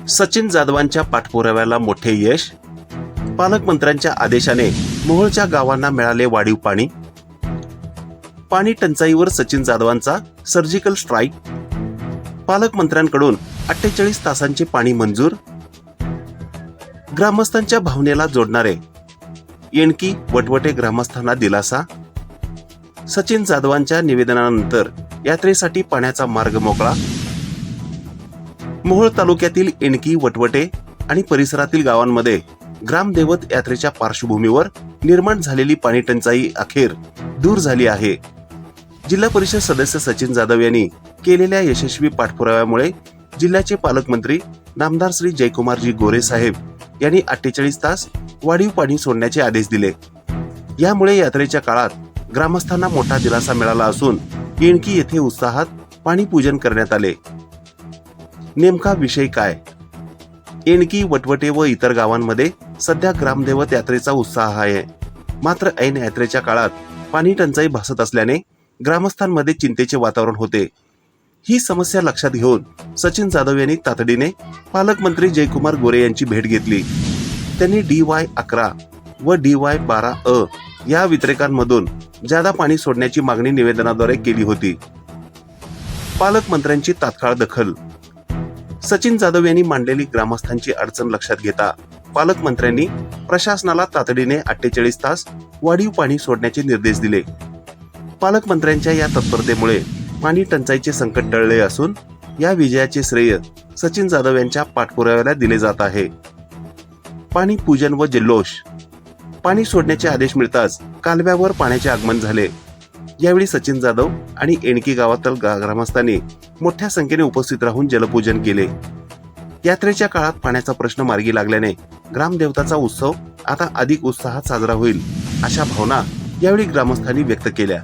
सचिन जाधवांच्या पाठपुराव्याला मोठे यश. पालकमंत्र्यांच्या आदेशाने मोहोळच्या गावांना मिळाले वाढीव पाणी. पाणी टंचाईवर सचिन जाधवांचा सर्जिकल स्ट्राईक. पालकमंत्र्यांकडून 48 तासांचे पाणी मंजूर. ग्रामस्थांच्या भावनेला जोडणारे येणकी वटवटे ग्रामस्थांना दिलासा. सचिन जाधवांच्या निवेदनानंतर यात्रेसाठी पाण्याचा मार्ग मोकळा. मोहोळ तालुक्यातील येणकी वटवटे आणि परिसरातील गावांमध्ये ग्रामदैवत यात्रेच्या पार्श्वभूमीवर निर्माण झालेली पाणी टंचाई अखेर दूर झाली आहे. जिल्हा परिषद सदस्य सचिन जाधव यांनी केलेल्या यशस्वी पाठपुराव्यामुळे जिल्ह्याचे पालकमंत्री नामदार श्री जयकुमारजी गोरे साहेब यांनी 48 तास वाढीव पाणी सोडण्याचे आदेश दिले. यामुळे यात्रेच्या काळात ग्रामस्थांना मोठा दिलासा मिळाला असून येणकी येथे उत्साहात पाणी पूजन करण्यात आले. नेमका विषय काय? येणकी वटवटे व इतर गावांमध्ये सध्या ग्रामदैवत यात्रेचा उत्साह आहे. मात्र ऐन यात्रेच्या काळात पाणी टंचाई भासत असल्याने ग्रामस्थांमध्ये चिंतेचे वातावरण होते. ही समस्या लक्षात घेऊन सचिन जाधव यांनी तातडीने पालकमंत्री जयकुमार गोरे यांची भेट घेतली. त्यांनी DY11 व DY12 या वितरकांमधून जादा पाणी सोडण्याची मागणी निवेदनाद्वारे केली होती. पालकमंत्र्यांची तात्काळ दखल. सचिन जाधव यांनी मांडलेली ग्रामस्थांची अडचण लक्षात घेता पालकमंत्र्यांनी प्रशासनाला तातडीने 48 तास वाढीव पाणी सोडण्याचे निर्देश दिले. पालकमंत्र्यांच्या या तत्परतेमुळे पाणी टंचाईचे संकट टळले असून या विजयाचे श्रेय सचिन जाधव यांच्या पाठपुराव्याला दिले जात आहे. पाणी पूजन व जल्लोष. पाणी सोडण्याचे आदेश मिळताच कालव्यावर पाण्याचे आगमन झाले. यावेळी सचिन जाधव आणि येणकी गावातील ग्रामस्थांनी मोठ्या संख्येने उपस्थित राहून जलपूजन केले. यात्रेच्या काळात पाण्याचा प्रश्न मार्गी लागल्याने ग्रामदेवताचा उत्सव आता अधिक उत्साहात साजरा होईल अशा भावना यावेळी ग्रामस्थांनी व्यक्त केल्या.